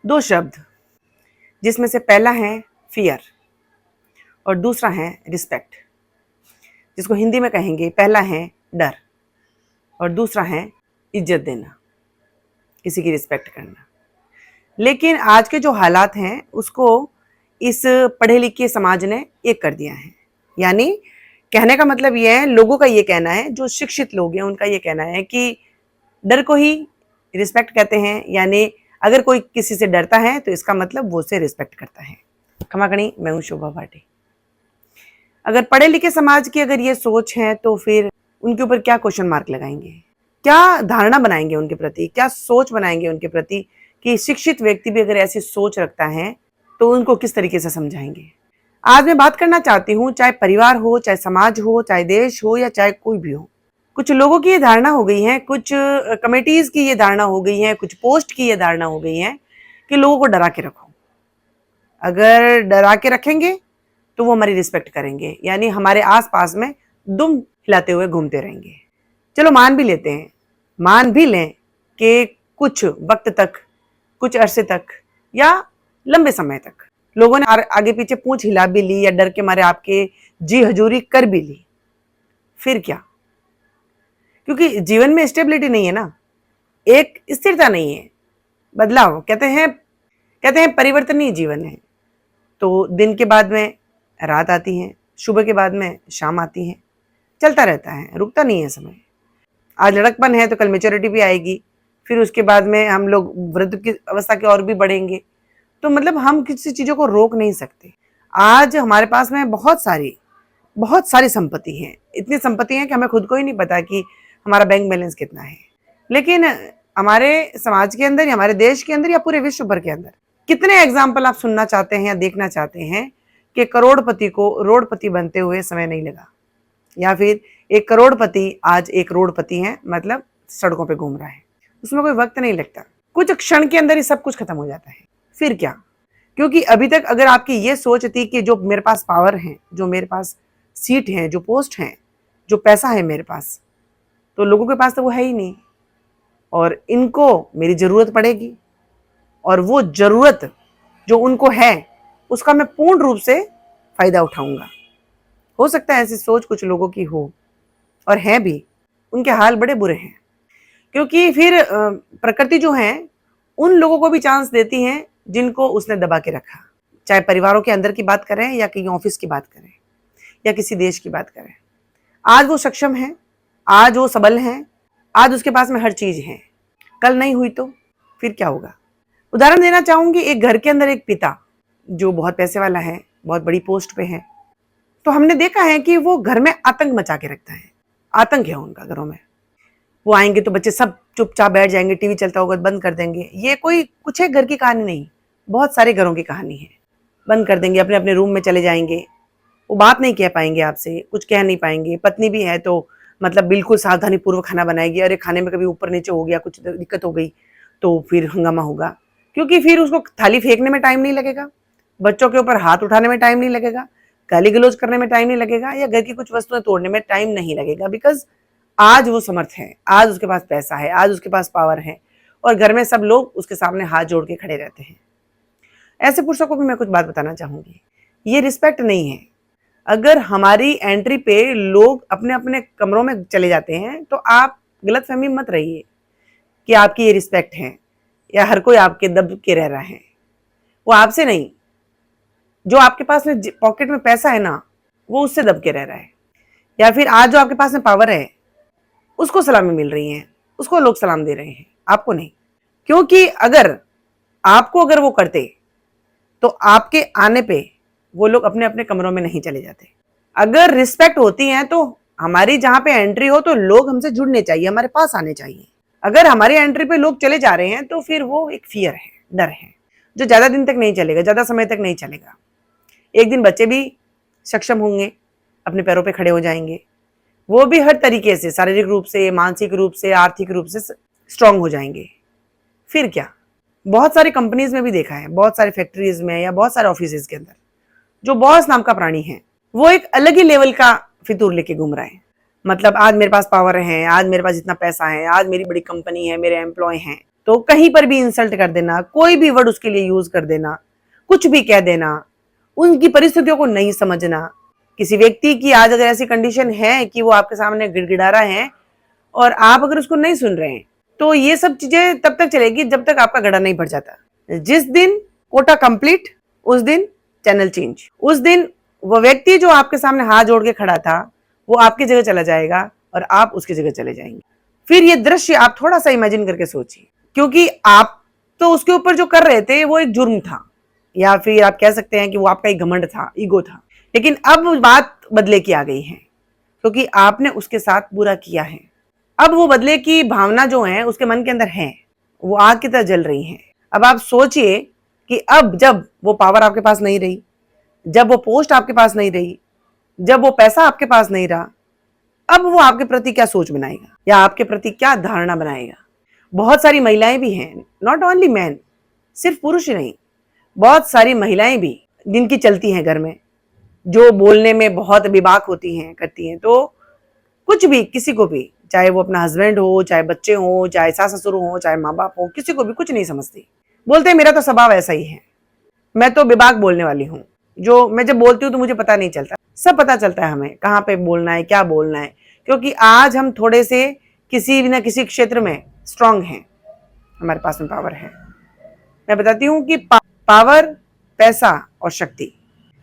दो शब्द, जिसमें से पहला है फियर और दूसरा है रिस्पेक्ट, जिसको हिंदी में कहेंगे पहला है डर और दूसरा है इज्जत देना, किसी की रिस्पेक्ट करना। लेकिन आज के जो हालात हैं उसको इस पढ़े लिखे समाज ने एक कर दिया है। यानी कहने का मतलब ये है, लोगों का ये कहना है, जो शिक्षित लोग हैं उनका ये कहना है कि डर को ही रिस्पेक्ट कहते हैं। यानी अगर कोई किसी से डरता है तो इसका मतलब वो उसे रिस्पेक्ट करता है। खमाकणी, मैं हूँ शोभा भाटी। अगर पढ़े लिखे समाज की अगर ये सोच है तो फिर उनके ऊपर क्या क्वेश्चन मार्क लगाएंगे, क्या धारणा बनाएंगे उनके प्रति, क्या सोच बनाएंगे उनके प्रति कि शिक्षित व्यक्ति भी अगर ऐसी सोच रखता है तो उनको किस तरीके से समझाएंगे। आज मैं बात करना चाहती हूँ, चाहे परिवार हो, चाहे समाज हो, चाहे देश हो या चाहे कोई भी हो, कुछ लोगों की ये धारणा हो गई है, कुछ कमेटीज की ये धारणा हो गई है, कुछ पोस्ट की ये धारणा हो गई है कि लोगों को डरा के रखो। अगर डरा के रखेंगे तो वो हमारी रिस्पेक्ट करेंगे, यानी हमारे आसपास में दुम हिलाते हुए घूमते रहेंगे। चलो मान भी लेते हैं, मान भी लें कि कुछ वक्त तक, कुछ अरसे तक या लंबे समय तक लोगों ने आगे पीछे पूंछ हिला भी ली या डर के मारे आपके जी हजूरी कर भी ली, फिर क्या? क्योंकि जीवन में स्टेबिलिटी नहीं है ना, एक स्थिरता नहीं है, बदलाव कहते हैं परिवर्तनीय जीवन है। तो दिन के बाद में रात आती है, सुबह के बाद में शाम आती है, चलता रहता है, रुकता नहीं है समय। आज लड़कपन है तो कल मेच्योरिटी भी आएगी, फिर उसके बाद में हम लोग वृद्ध की अवस्था के और भी बढ़ेंगे। तो मतलब हम किसी चीज़ों को रोक नहीं सकते। आज हमारे पास में बहुत सारी संपत्ति है, इतनी संपत्ति है कि हमें खुद को ही नहीं पता कि हमारा बैंक बैलेंस कितना है। लेकिन हमारे समाज के अंदर या हमारे देश के अंदर या पूरे विश्व भर के अंदर कितने एग्जाम्पल आप सुनना चाहते हैं या देखना चाहते हैं कि करोड़पति को रोडपति बनते हुए समय नहीं लगा, या फिर एक करोड़पति आज एक रोडपति है, मतलब सड़कों पे घूम रहा है, उसमें कोई वक्त नहीं लगता, कुछ क्षण के अंदर ही सब कुछ खत्म हो जाता है। फिर क्या? क्योंकि अभी तक अगर आपकी ये सोच थी कि जो मेरे पास पावर है, जो मेरे पास सीट है, जो पोस्ट है, जो पैसा है मेरे पास, तो लोगों के पास तो वो है ही नहीं और इनको मेरी ज़रूरत पड़ेगी और वो ज़रूरत जो उनको है उसका मैं पूर्ण रूप से फ़ायदा उठाऊंगा। हो सकता है ऐसी सोच कुछ लोगों की हो और है भी, उनके हाल बड़े बुरे हैं। क्योंकि फिर प्रकृति जो है उन लोगों को भी चांस देती है जिनको उसने दबा के रखा, चाहे परिवारों के अंदर की बात करें या कहीं ऑफिस की बात करें या किसी देश की बात करें। आज वो सक्षम है, आज वो सबल है, आज उसके पास में हर चीज है, कल नहीं हुई तो फिर क्या होगा? उदाहरण देना चाहूंगी, एक घर के अंदर एक पिता जो बहुत पैसे वाला है, बहुत बड़ी पोस्ट पे है, तो हमने देखा है कि वो घर में आतंक मचा के रखता है। आतंक है उनका घरों में। वो आएंगे तो बच्चे सब चुपचाप बैठ जाएंगे, टीवी चलता होगा बंद कर देंगे। ये कोई कुछ एक घर की कहानी नहीं, बहुत सारे घरों की कहानी है। बंद कर देंगे, अपने अपने रूम में चले जाएंगे, वो बात नहीं कह पाएंगे आपसे, कुछ कह नहीं पाएंगे। पत्नी भी है तो मतलब बिल्कुल सावधानी पूर्वक खाना बनाएगी, अरे खाने में कभी ऊपर नीचे हो गया, कुछ दिक्कत हो गई तो फिर हंगामा होगा। क्योंकि फिर उसको थाली फेंकने में टाइम नहीं लगेगा, बच्चों के ऊपर हाथ उठाने में टाइम नहीं लगेगा, गाली गलौज करने में टाइम नहीं लगेगा या घर की कुछ वस्तुएं तोड़ने में टाइम नहीं लगेगा। बिकॉज आज वो समर्थ है, आज उसके पास पैसा है, आज उसके पास पावर है और घर में सब लोग उसके सामने हाथ जोड़ के खड़े रहते हैं। ऐसे पुरुषों को भी मैं कुछ बात बताना चाहूंगी, ये रिस्पेक्ट नहीं है। अगर हमारी एंट्री पे लोग अपने अपने कमरों में चले जाते हैं तो आप गलतफहमी मत रहिए कि आपकी ये रिस्पेक्ट है या हर कोई आपके दब के रह रहा है। वो आपसे नहीं, जो आपके पास में पॉकेट में पैसा है ना, वो उससे दब के रह रहा है। या फिर आज जो आपके पास में पावर है उसको सलामी मिल रही है, उसको लोग सलाम दे रहे हैं, आपको नहीं। क्योंकि अगर वो करते तो आपके आने पे वो लोग अपने अपने कमरों में नहीं चले जाते। अगर रिस्पेक्ट होती है तो हमारी जहां पे एंट्री हो तो लोग हमसे जुड़ने चाहिए, हमारे पास आने चाहिए। अगर हमारी एंट्री पे लोग चले जा रहे हैं तो फिर वो एक फियर है, डर है, जो ज्यादा दिन तक नहीं चलेगा, ज्यादा समय तक नहीं चलेगा। एक दिन बच्चे भी सक्षम होंगे, अपने पैरों पे खड़े हो जाएंगे, वो भी हर तरीके से शारीरिक रूप से, मानसिक रूप से, आर्थिक रूप से स्ट्रांग हो जाएंगे। फिर क्या? बहुत सारी कंपनीज में भी देखा है, बहुत सारी फैक्ट्रीज में या बहुत सारे ऑफिस के अंदर जो बॉस नाम का प्राणी है वो एक अलग ही लेवल का फितूर लेके घूम रहा है। मतलब आज मेरे पास पावर है, आज मेरे पास इतना पैसा है, आज मेरी बड़ी कंपनी है, मेरे एम्प्लॉय हैं, तो कहीं पर भी इंसल्ट कर देना, कोई भी वर्ड उसके लिए यूज कर देना, कुछ भी कह देना, उनकी परिस्थितियों को नहीं समझना। किसी व्यक्ति की आज अगर ऐसी कंडीशन है कि वो आपके सामने गिड़गिड़ा रहा है और आप अगर उसको नहीं सुन रहे हैं, तो ये सब चीजें तब तक चलेगी जब तक आपका घड़ा नहीं भर जाता। जिस दिन कोटा कंप्लीट, उस दिन चैनल चेंज। उस दिन वो व्यक्ति जो आपके सामने हाथ जोड़ के खड़ा था वो आपकी जगह चला जाएगा और आप उसकी जगह चले जाएंगे। फिर ये दृश्य आप थोड़ा सा इमेजिन करके सोचिए, क्योंकि आप तो उसके ऊपर जो कर रहे थे वो एक जुर्म था, या फिर आप कह सकते हैं कि वो आपका एक घमंड था, ईगो था। लेकिन अब बात बदले की आ गई है, क्योंकि आपने उसके साथ बुरा किया है। अब वो बदले की भावना जो है उसके मन के अंदर है, वो आग की तरह जल रही है। अब आप सोचिए कि अब जब वो पावर आपके पास नहीं रही, जब वो पोस्ट आपके पास नहीं रही, जब वो पैसा आपके पास नहीं रहा, अब वो आपके प्रति क्या सोच बनाएगा या आपके प्रति क्या धारणा बनाएगा। बहुत सारी महिलाएं भी हैं, नॉट ओनली मैन, सिर्फ पुरुष ही नहीं, बहुत सारी महिलाएं भी जिनकी चलती हैं घर में, जो बोलने में बहुत बेबाक होती हैं, करती हैं, तो कुछ भी किसी को भी, चाहे वो अपना हस्बैंड हो, चाहे बच्चे हो, चाहे सास ससुर हो, चाहे माँ बाप हो, किसी को भी कुछ नहीं समझती। बोलते हैं मेरा तो स्वभाव ऐसा ही है, मैं तो बेबाक बोलने वाली हूँ, जो मैं जब बोलती हूँ तो मुझे पता नहीं चलता। सब पता चलता है हमें कहाँ पे बोलना है, क्या बोलना है, क्योंकि आज हम थोड़े से किसी न किसी क्षेत्र में स्ट्रांग हैं, हमारे पास में पावर है। मैं बताती हूँ कि पावर, पैसा और शक्ति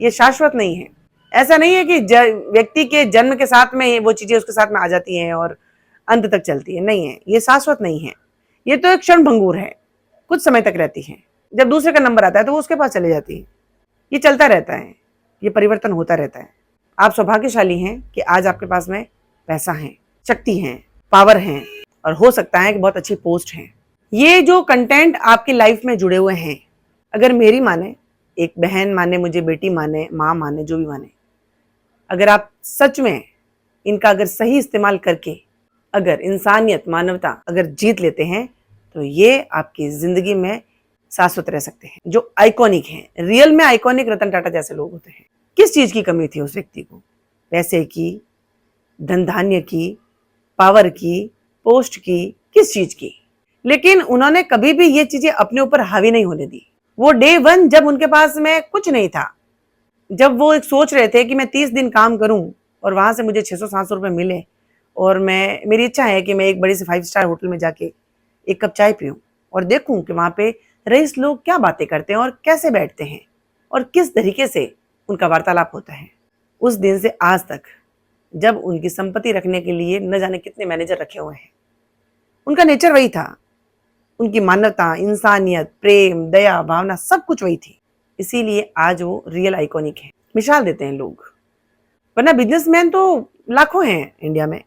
ये शाश्वत नहीं है। ऐसा नहीं है कि व्यक्ति के जन्म के साथ में वो चीजें उसके साथ में आ जाती हैं और अंत तक चलती है, नहीं है, ये शाश्वत नहीं है। ये तो एक क्षण भंगुर है, कुछ समय तक रहती है, जब दूसरे का नंबर आता है तो वो उसके पास चले जाती है। ये चलता रहता है, ये परिवर्तन होता रहता है। आप सौभाग्यशाली हैं कि आज आपके पास में पैसा है, शक्ति है, पावर है, और हो सकता है कि बहुत अच्छी पोस्ट है। ये जो कंटेंट आपकी लाइफ में जुड़े हुए हैं, अगर मेरी माने, एक बहन माने, मुझे बेटी माने, माँ माने, जो भी माने, अगर आप सच में इनका अगर सही इस्तेमाल करके अगर इंसानियत, मानवता अगर जीत लेते हैं, तो ये आपकी जिंदगी में शाश्वत रह सकते हैं। जो आइकॉनिक हैं, रियल में आइकॉनिक रतन टाटा जैसे लोग होते हैं। किस चीज की कमी थी उस व्यक्ति को? पैसे की, धन धान्य की, पावर की, पोस्ट की, किस चीज की? लेकिन उन्होंने कभी भी ये चीजें अपने ऊपर हावी नहीं होने दी। वो डे वन जब उनके पास में कुछ नहीं था, जब वो एक सोच रहे थे कि मैं 30 दिन काम करूं और वहां से मुझे 600-700 रुपए मिले, और मेरी इच्छा है कि मैं एक बड़ी से 5 स्टार होटल में जाके एक कप चाय पीऊं और देखूं कि वहां पे रईस लोग क्या बातें करते हैं और कैसे बैठते हैं और किस तरीके से उनका वार्तालाप होता है। उस दिन से आज तक, जब उनकी संपत्ति रखने के लिए न जाने कितने मैनेजर रखे हुए हैं, उनका नेचर वही था। उनकी मानवता, इंसानियत, प्रेम, दया, भावना सब कुछ वही थी। इसीलिए आज वो रियल आइकॉनिक है, मिसाल देते हैं लोग। वरना बिजनेसमैन तो लाखों हैं इंडिया में,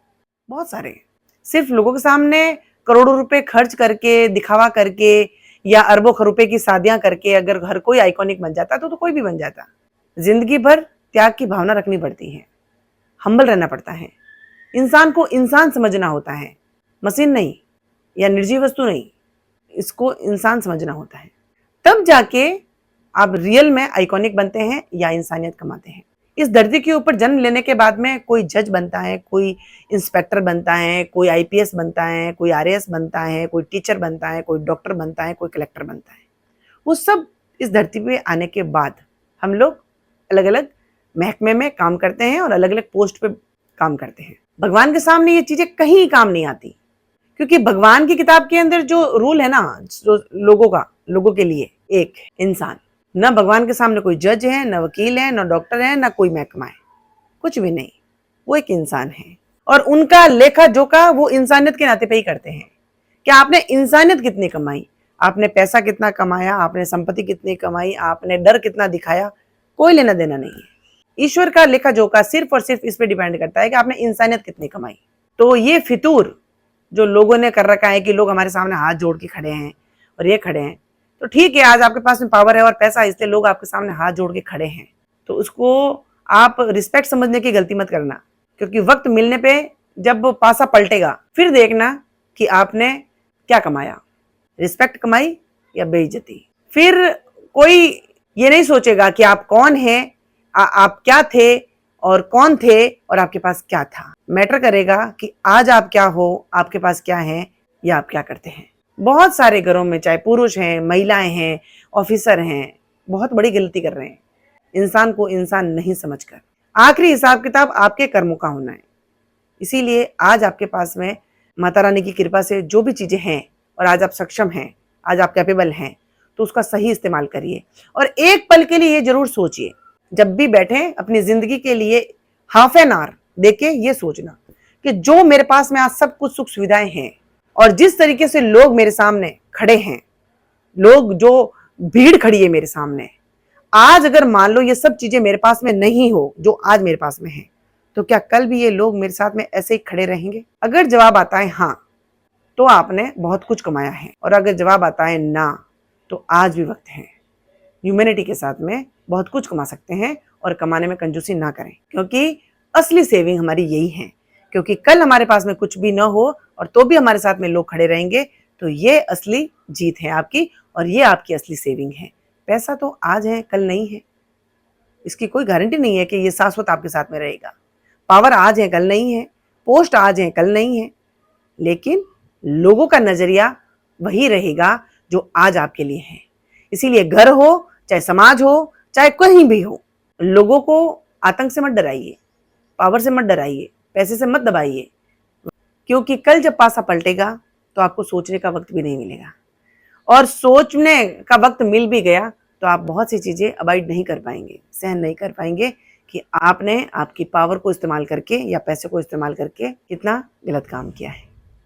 बहुत सारे। सिर्फ लोगों के सामने करोड़ों रुपए खर्च करके, दिखावा करके या अरबों रुपए की शादियां करके अगर हर कोई आइकॉनिक बन जाता तो कोई भी बन जाता। जिंदगी भर त्याग की भावना रखनी पड़ती है, हम्बल रहना पड़ता है, इंसान को इंसान समझना होता है, मशीन नहीं या निर्जीव वस्तु नहीं, इसको इंसान समझना होता है। तब जाके आप रियल में आइकॉनिक बनते हैं या इंसानियत कमाते हैं। इस धरती के ऊपर जन्म लेने के बाद में कोई जज बनता है, कोई इंस्पेक्टर बनता है, कोई आईपीएस बनता है, कोई आरएएस बनता है, कोई टीचर बनता है, कोई डॉक्टर बनता है, कोई कलेक्टर बनता है। वो सब इस धरती पे आने के बाद हम लोग अलग अलग महकमे में काम करते हैं और अलग अलग पोस्ट पे काम करते हैं। भगवान के सामने ये चीजें कहीं काम नहीं आती, क्योंकि भगवान की किताब के अंदर जो रूल है ना, जो लोगों के लिए एक इंसान, न भगवान के सामने कोई जज है, न वकील है, न डॉक्टर है, न कोई महकमा है, कुछ भी नहीं। वो एक इंसान है और उनका लेखा जोखा वो इंसानियत के नाते पे ही करते हैं कि आपने इंसानियत कितनी कमाई, आपने पैसा कितना कमाया, आपने संपत्ति कितनी कमाई, आपने डर कितना दिखाया, कोई लेना देना नहीं है। ईश्वर का लेखा जोखा सिर्फ और सिर्फ इस पे डिपेंड करता है कि आपने इंसानियत कितनी कमाई। तो ये फितूर जो लोगों ने कर रखा है कि लोग हमारे सामने हाथ जोड़ के खड़े हैं और ये खड़े हैं, तो ठीक है, आज आपके पास में पावर है और पैसा, इसलिए लोग आपके सामने हाथ जोड़ के खड़े हैं, तो उसको आप रिस्पेक्ट समझने की गलती मत करना, क्योंकि वक्त मिलने पे जब पासा पलटेगा फिर देखना कि आपने क्या कमाया, रिस्पेक्ट कमाई या बेइज्जती। फिर कोई ये नहीं सोचेगा कि आप कौन हैं, आप क्या थे और कौन थे और आपके पास क्या था। मैटर करेगा कि आज आप क्या हो, आपके पास क्या है या आप क्या करते हैं। बहुत सारे घरों में, चाहे पुरुष हैं, महिलाएं हैं, ऑफिसर हैं, बहुत बड़ी गलती कर रहे हैं इंसान को इंसान नहीं समझकर। आखिरी हिसाब किताब आपके कर्मों का होना है। इसीलिए आज आपके पास में माता रानी की कृपा से जो भी चीजें हैं और आज आप सक्षम हैं, आज आप कैपेबल हैं, तो उसका सही इस्तेमाल करिए। और एक पल के लिए ये जरूर सोचिए, जब भी बैठे अपनी जिंदगी के लिए हाफ एन आवर देके ये सोचना कि जो मेरे पास में आज सब कुछ सुख सुविधाएं हैं और जिस तरीके से लोग मेरे सामने खड़े हैं, लोग जो भीड़ खड़ी है मेरे सामने, आज अगर मान लो ये सब चीजें मेरे पास में नहीं हो जो आज मेरे पास में है, तो क्या कल भी ये लोग मेरे साथ में ऐसे ही खड़े रहेंगे? अगर जवाब आता है हाँ, तो आपने बहुत कुछ कमाया है। और अगर जवाब आता है ना, तो आज भी वक्त है। ह्यूमैनिटी के साथ में बहुत कुछ कमा सकते हैं और कमाने में कंजूसी ना करें, क्योंकि असली सेविंग हमारी यही है। क्योंकि कल हमारे पास में कुछ भी ना हो और तो भी हमारे साथ में लोग खड़े रहेंगे, तो ये असली जीत है आपकी और ये आपकी असली सेविंग है। पैसा तो आज है, कल नहीं है। इसकी कोई गारंटी नहीं है कि ये शाश्वत आपके साथ में रहेगा। पावर आज है, कल नहीं है। पोस्ट आज है, कल नहीं है। लेकिन लोगों का नजरिया वही रहेगा जो आज आपके लिए है। इसीलिए घर हो, चाहे समाज हो, चाहे कहीं भी हो, लोगों को आतंक से मत डराइए, पावर से मत डराइए, पैसे से मत दबाइए, क्योंकि कल जब पासा पलटेगा तो आपको सोचने का वक्त भी नहीं मिलेगा। और सोचने का वक्त मिल भी गया तो आप बहुत सी चीजें अवॉइड नहीं कर पाएंगे, सहन नहीं कर पाएंगे कि आपने आपकी पावर को इस्तेमाल करके या पैसे को इस्तेमाल करके कितना गलत काम किया है।